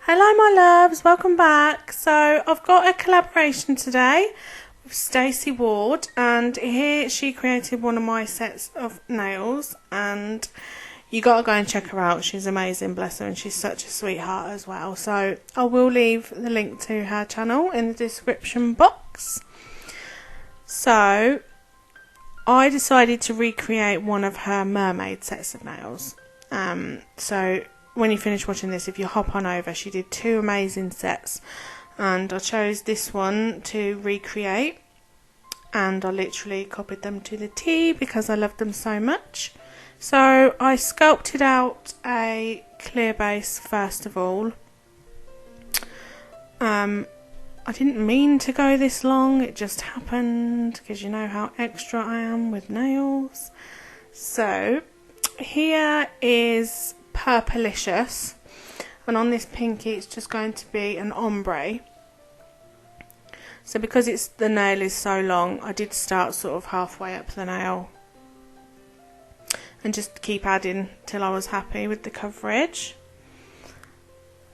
Hello my loves, welcome back. So I've got a collaboration today with Stacey Ward, and here she created one of my sets of nails, and you gotta go and check her out. She's amazing, bless her, and she's such a sweetheart as well. So I will leave the link to her channel in the description box. So I decided to recreate one of her mermaid sets of nails. So when you finish watching this, if you hop on over, she did two amazing sets, and I chose this one to recreate, and I literally copied them to the T because I love them so much. So I sculpted out a clear base first of all. I didn't mean to go this long, it just happened because you know how extra I am with nails. So here is Purplicious, and on this pinky it's just going to be an ombre. So because the nail is so long, I did start sort of halfway up the nail and just keep adding till I was happy with the coverage.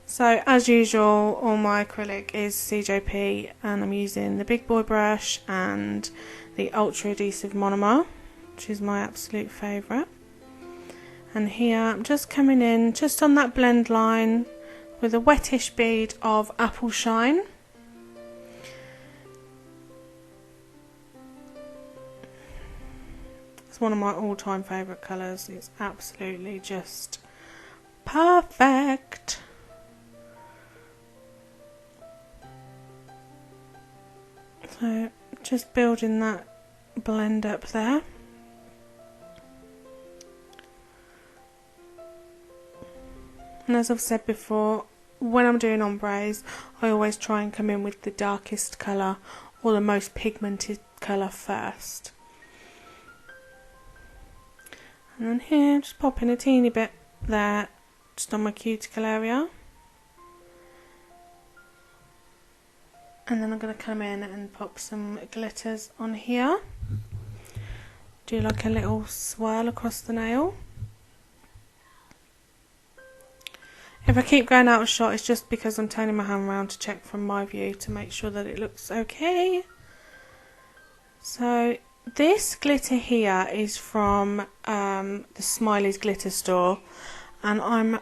So as usual, all my acrylic is CJP, and I'm using the big boy brush and the ultra adhesive monomer, which is my absolute favourite. And here I'm just coming in just on that blend line with a wettish bead of apple shine. It's one of my all-time favourite colours. It's absolutely just perfect. So just building that blend up there. And as I've said before, when I'm doing ombres, I always try and come in with the darkest colour or the most pigmented colour first. And then here, just popping a teeny bit there, just on my cuticle area. And then I'm going to come in and pop some glitters on here. Do like a little swirl across the nail. If I keep going out of shot, it's just because I'm turning my hand around to check from my view to make sure that it looks okay. So this glitter here is from the Smilies glitter store, and I'm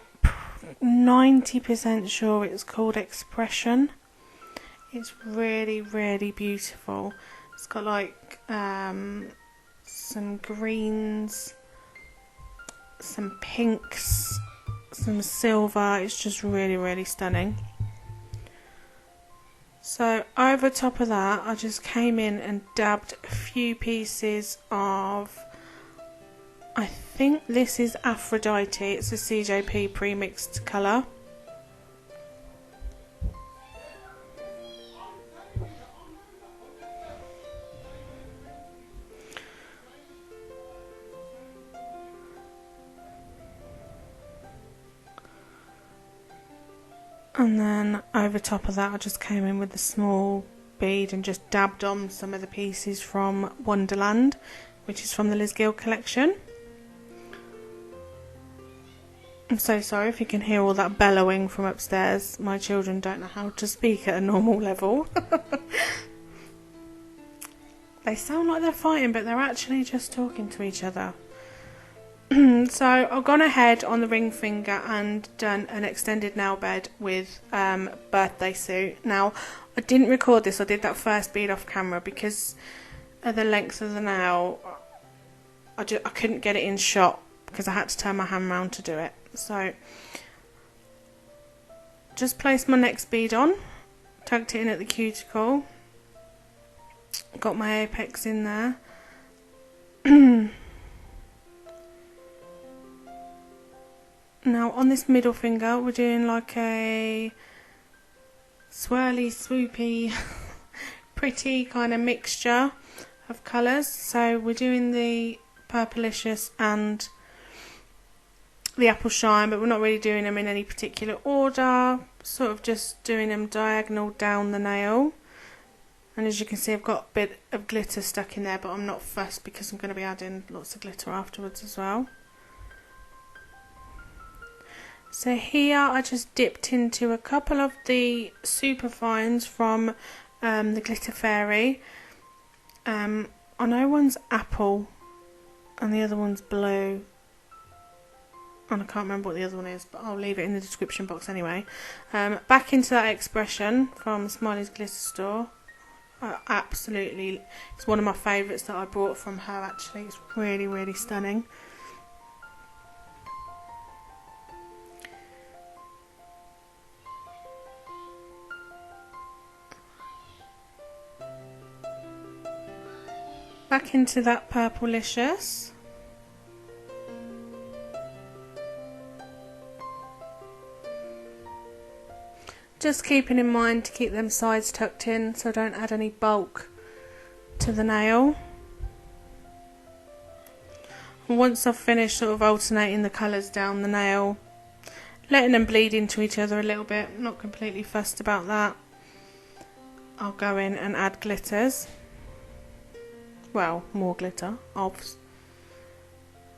90% sure it's called Expression. It's really, really beautiful. It's got like some greens, some pinks, some silver. It's just really, really stunning. So over top of that, I just came in and dabbed a few pieces of, I think this is Aphrodite. It's a CJP pre-mixed colour. And then over top of that, I just came in with a small bead and just dabbed on some of the pieces from Wonderland, which is from the Liz Gill collection. I'm so sorry if you can hear all that bellowing from upstairs. My children don't know how to speak at a normal level. They sound like they're fighting, but they're actually just talking to each other. So I've gone ahead on the ring finger and done an extended nail bed with Birthday Suit. Now I didn't record this, I did that first bead off camera because of the length of the nail. I couldn't get it in shot because I had to turn my hand round to do it. So just placed my next bead on, tucked it in at the cuticle, got my apex in there. Now on this middle finger we're doing like a swirly, swoopy, pretty kind of mixture of colours. So we're doing the Purplicious and the apple shine, but we're not really doing them in any particular order, sort of just doing them diagonal down the nail. And as you can see, I've got a bit of glitter stuck in there, but I'm not fussed because I'm going to be adding lots of glitter afterwards as well. So here I just dipped into a couple of the superfines from the Glitter Fairy. I know one's apple and the other one's blue, and I can't remember what the other one is, but I'll leave it in the description box anyway. Back into that Expression from Smilies Glitter Store. Absolutely, it's one of my favourites that I bought from her actually. It's really, really stunning. Back into that Purplicious. Just keeping in mind to keep them sides tucked in so I don't add any bulk to the nail. And once I've finished sort of alternating the colours down the nail, letting them bleed into each other a little bit, not completely fussed about that, I'll go in and add glitters. Well, more glitter, obvs.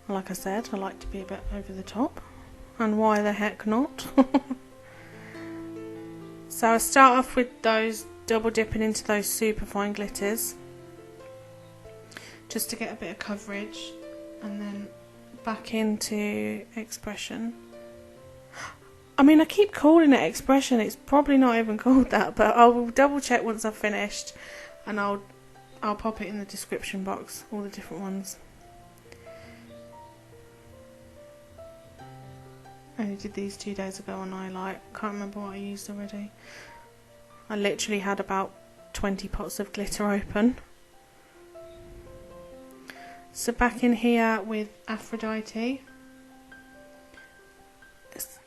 Like I said, I like to be a bit over the top, and why the heck not? So I start off with those, double dipping into those super fine glitters just to get a bit of coverage, and then back into Expression. I mean, I keep calling it Expression, it's probably not even called that, but I'll double check once I've finished, and I'll pop it in the description box, all the different ones. I only did these 2 days ago and I can't remember what I used already. I literally had about 20 pots of glitter open. So back in here with Aphrodite.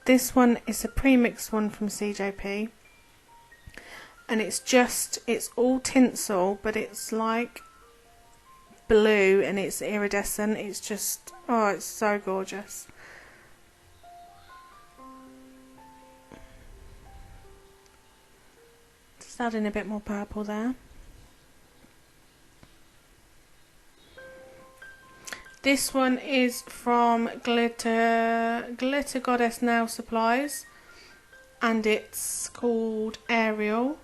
This one is a pre-mixed one from CJP. And it's all tinsel, but it's like blue and it's iridescent. It's just, oh, it's so gorgeous. Just adding a bit more purple there. This one is from Glitter Goddess Nail Supplies, and it's called Ariel.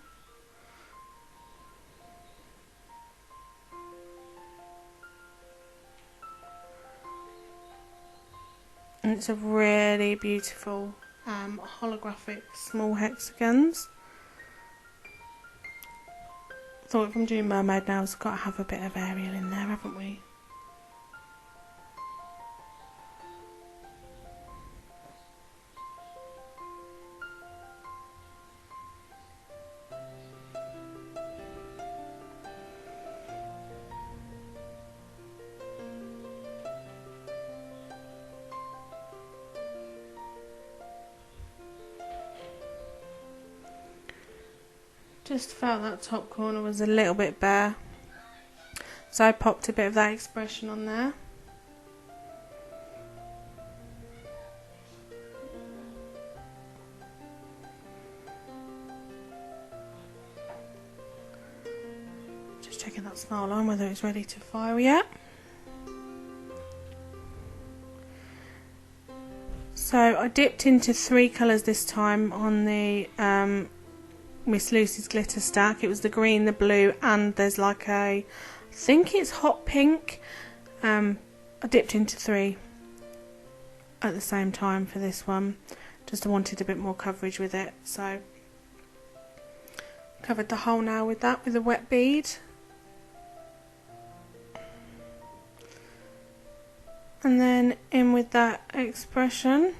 And it's a really beautiful holographic small hexagons. Thought if I'm doing mermaid nails, I've got to have a bit of Ariel in there, haven't we? Just felt that top corner was a little bit bare, so I popped a bit of that Expression on there. Just checking that smile line, whether it's ready to file yet. So I dipped into 3 colours this time on the Miss Lucy's glitter stack. It was the green, the blue, and there's like I think it's hot pink. I dipped into 3 at the same time for this one. Just wanted a bit more coverage with it, so covered the whole nail with that with a wet bead. And then in with that Expression.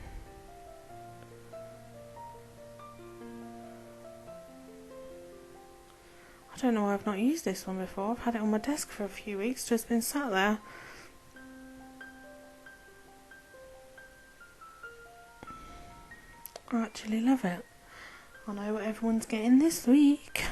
I don't know why I've not used this one before. I've had it on my desk for a few weeks, just been sat there. I actually love it. I know what everyone's getting this week.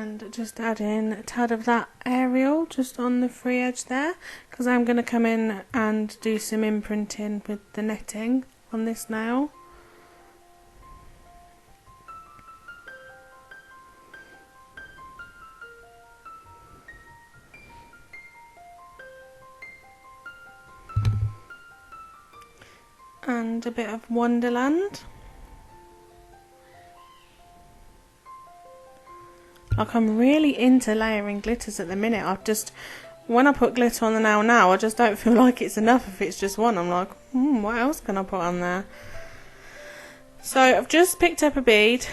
And just add in a tad of that Ariel just on the free edge there, because I'm going to come in and do some imprinting with the netting on this nail. And a bit of Wonderland. Like, I'm really into layering glitters at the minute. When I put glitter on the nail now, I just don't feel like it's enough if it's just one. I'm like, what else can I put on there? So I've just picked up a bead.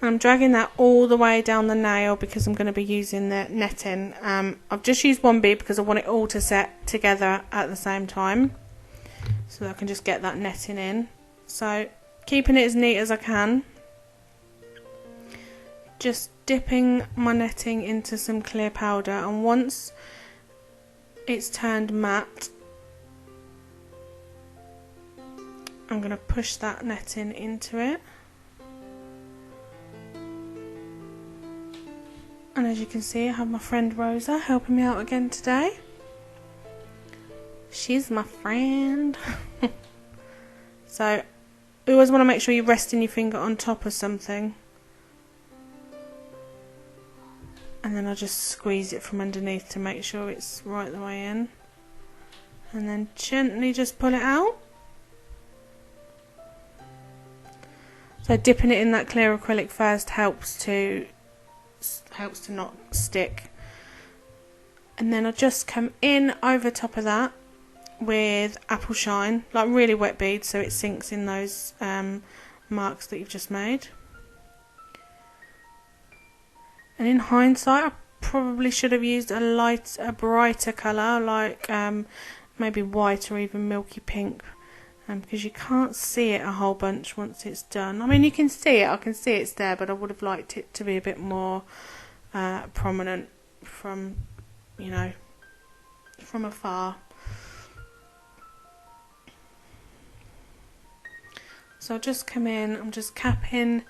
I'm dragging that all the way down the nail because I'm going to be using the netting. I've just used one bead because I want it all to set together at the same time, so that I can just get that netting in. So keeping it as neat as I can. Just dipping my netting into some clear powder, and once it's turned matte, I'm going to push that netting into it. And as you can see, I have my friend Rosa helping me out again today. She's my friend. So you always want to make sure you're resting your finger on top of something. And then I'll just squeeze it from underneath to make sure it's right the way in. And then gently just pull it out. So dipping it in that clear acrylic first helps to not stick. And then I'll just come in over top of that with Apple Shine, like really wet beads, so it sinks in those marks that you've just made. And in hindsight, I probably should have used a brighter colour, like maybe white or even milky pink, because you can't see it a whole bunch once it's done. I mean, you can see it, I can see it's there, but I would have liked it to be a bit more prominent from, you know, from afar. So I'll just come in, I'm just capping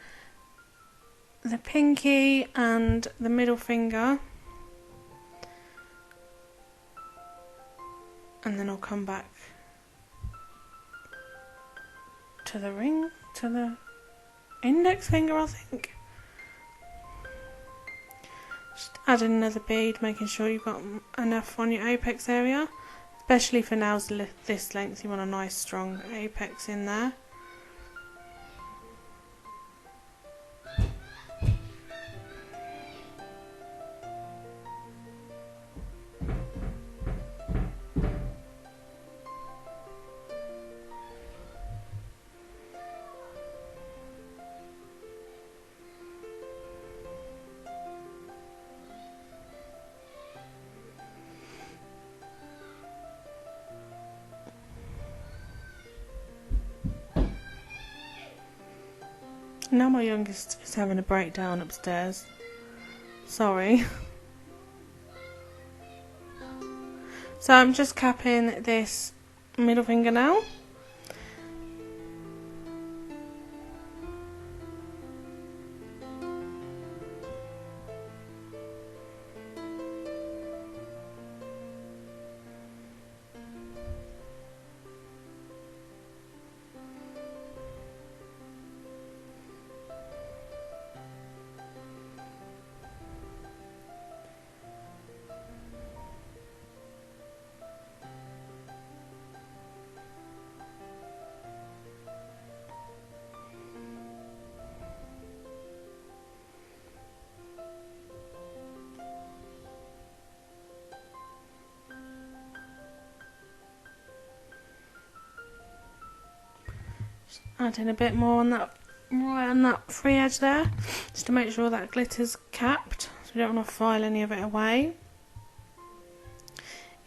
the pinky and the middle finger, and then I'll come back to the ring, to the index finger, I think. Just add another bead, making sure you've got enough on your apex area, especially for nails this length. You want a nice strong apex in there. Now my youngest is having a breakdown upstairs. Sorry. So I'm just capping this middle finger now. Adding a bit more on that, right on that free edge there, just to make sure that glitter's capped, so we don't want to file any of it away.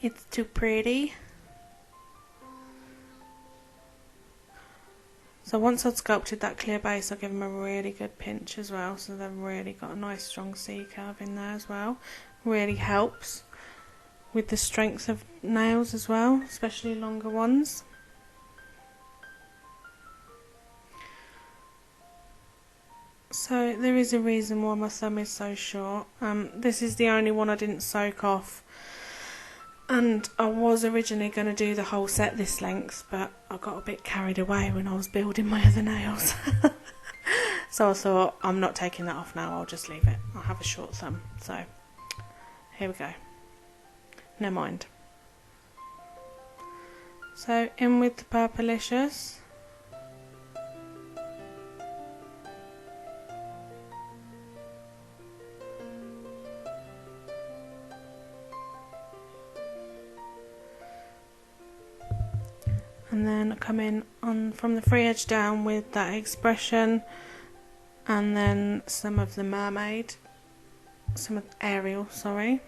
It's too pretty. So once I've sculpted that clear base, I'll give them a really good pinch as well, so they've really got a nice strong C curve in there as well. Really helps with the strength of nails as well, especially longer ones. So there is a reason why my thumb is so short. This is the only one I didn't soak off, and I was originally going to do the whole set this length, but I got a bit carried away when I was building my other nails. So I thought, I'm not taking that off now, I'll just leave it. I have a short thumb, so here we go. Never mind. So in with the Purplicious. And then come in on from the free edge down with that expression, and then some of the mermaid, some of Ariel, sorry.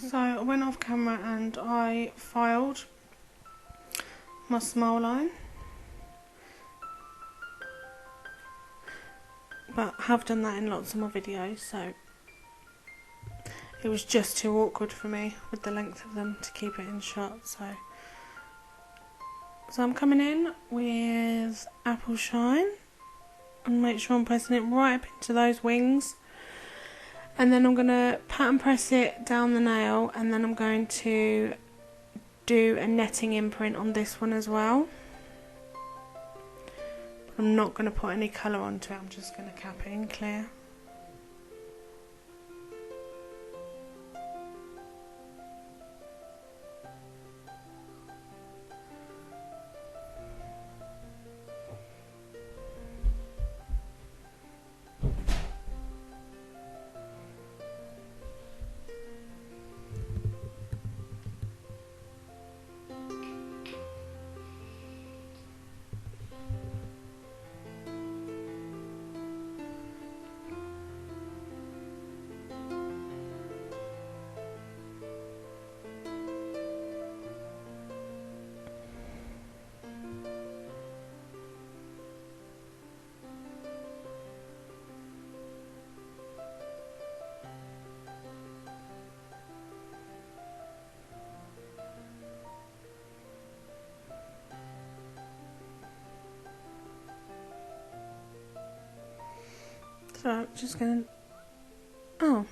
So I went off camera and I filed my smile line, but I have done that in lots of my videos, so it was just too awkward for me with the length of them to keep it in shot. So I'm coming in with Apple Shine and make sure I'm pressing it right up into those wings. And then I'm going to pattern press it down the nail, and then I'm going to do a netting imprint on this one as well. But I'm not going to put any colour onto it, I'm just going to cap it in clear. So I'm just going to,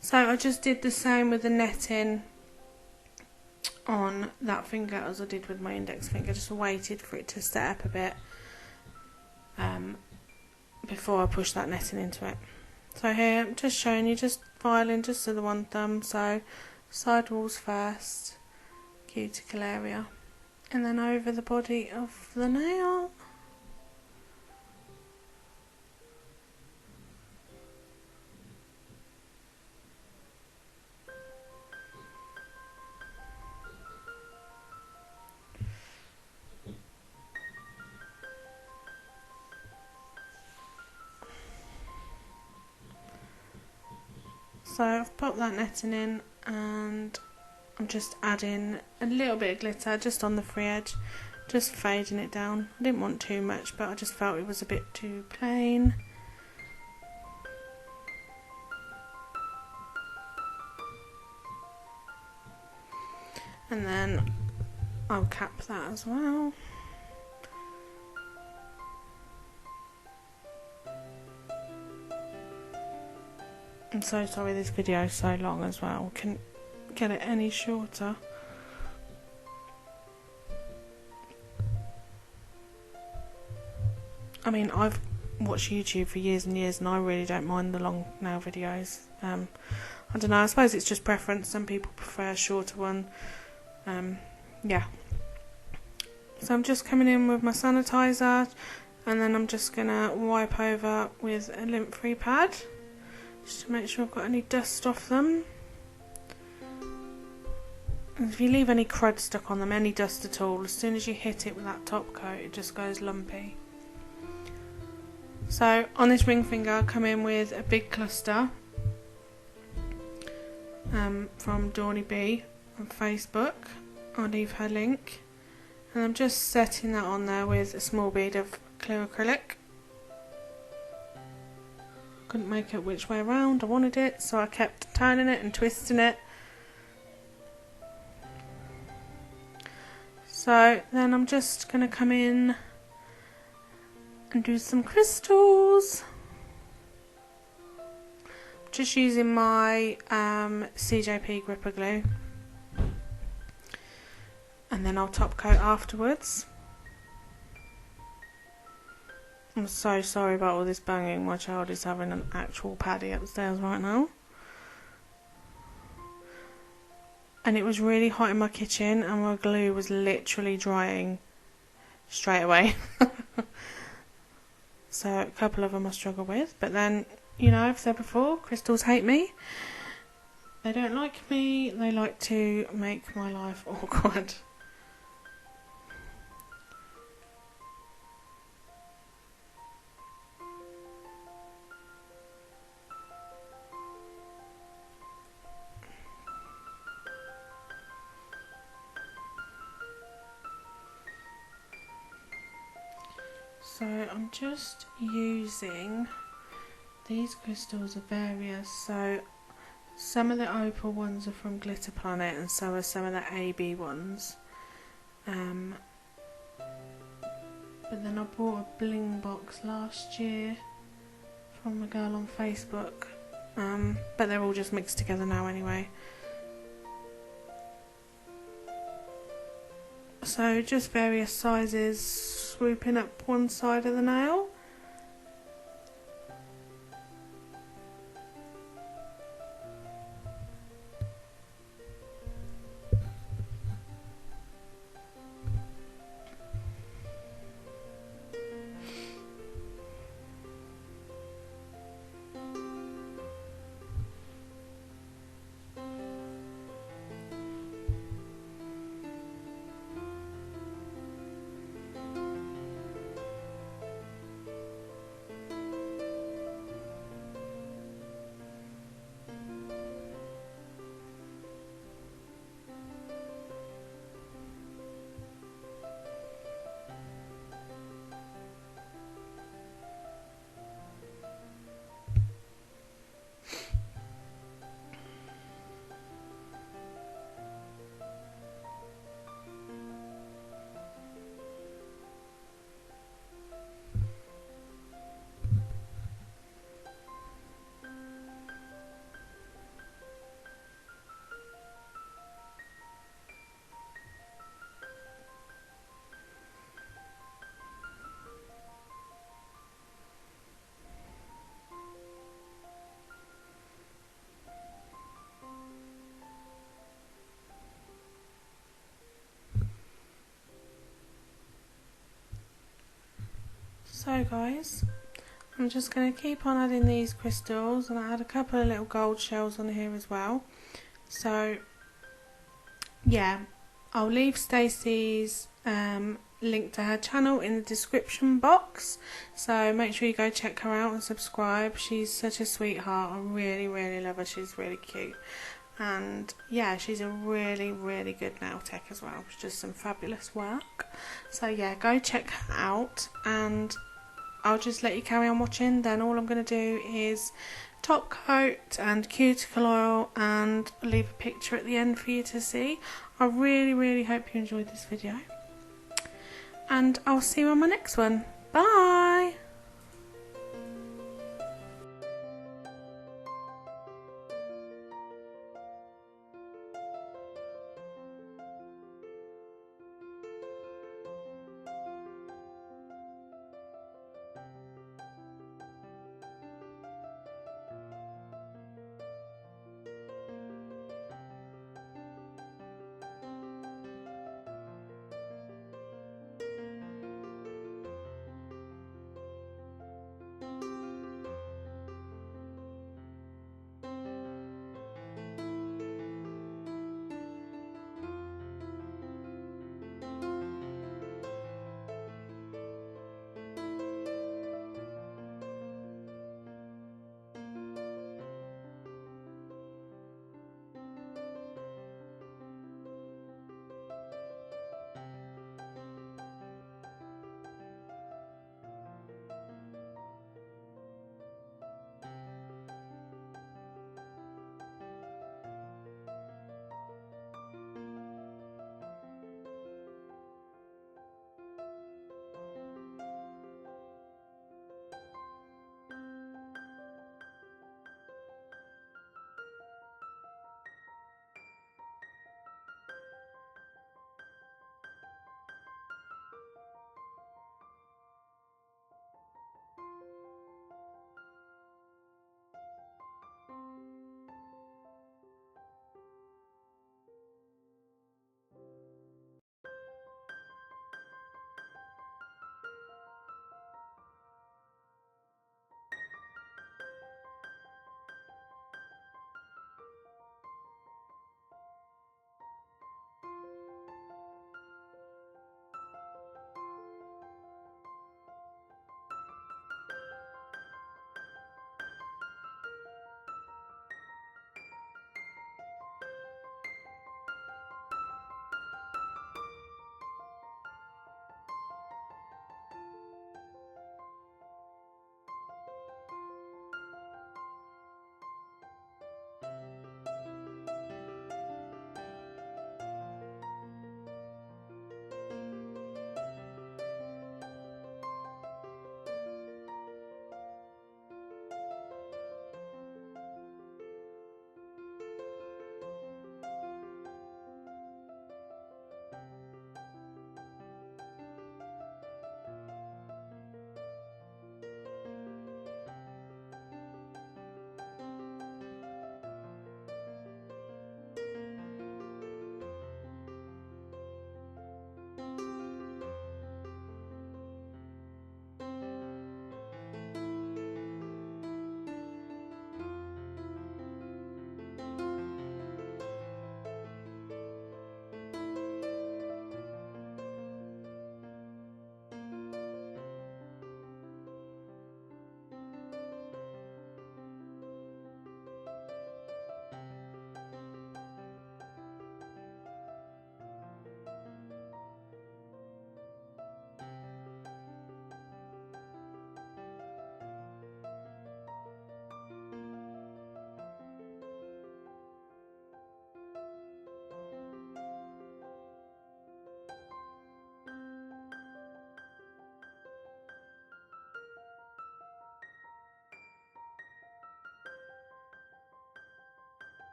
so I just did the same with the netting on that finger as I did with my index finger, just waited for it to set up a bit before I push that netting into it. So here I'm just showing you, just filing just to the one thumb, so side walls first, cuticle area, and then over the body of the nail. So I've popped that netting in, and I'm just adding a little bit of glitter just on the free edge, just fading it down. I didn't want too much, but I just felt it was a bit too plain. And then I'll cap that as well. I'm so sorry this video is so long as well. Couldn't get it any shorter. I mean, I've watched YouTube for years and years and I really don't mind the long nail videos. I don't know, I suppose it's just preference. Some people prefer a shorter one. Yeah. So I'm just coming in with my sanitizer and then I'm just going to wipe over with a lint-free pad just to make sure I've got any dust off them. And if you leave any crud stuck on them, any dust at all, as soon as you hit it with that top coat, it just goes lumpy. So on this ring finger, I come in with a big cluster from Dawny B on Facebook. I'll leave her link. And I'm just setting that on there with a small bead of clear acrylic. Couldn't make it which way around I wanted it, so I kept turning it and twisting it. So then I'm just going to come in and do some crystals. Just using my CJP gripper glue. And then I'll top coat afterwards. I'm so sorry about all this banging. My child is having an actual paddy upstairs right now. And it was really hot in my kitchen and my glue was literally drying straight away. So a couple of them I struggle with. But then, you know, I've said before, crystals hate me. They don't like me. They like to make my life awkward. So I'm just using these crystals of various, so some of the opal ones are from Glitter Planet and so are some of the AB ones. But then I bought a bling box last year from a girl on Facebook, but they're all just mixed together now anyway. So just various sizes swooping up one side of the nail. So guys, I'm just going to keep on adding these crystals, and I had a couple of little gold shells on here as well. So yeah, I'll leave Stacey's link to her channel in the description box, so make sure you go check her out and subscribe. She's such a sweetheart. I really love her. She's really cute. and yeah, she's a really good nail tech as well. She does some fabulous work. So yeah, go check her out, and I'll just let you carry on watching. Then all I'm going to do is top coat and cuticle oil and leave a picture at the end for you to see. I really hope you enjoyed this video, and I'll see you on my next one. Bye!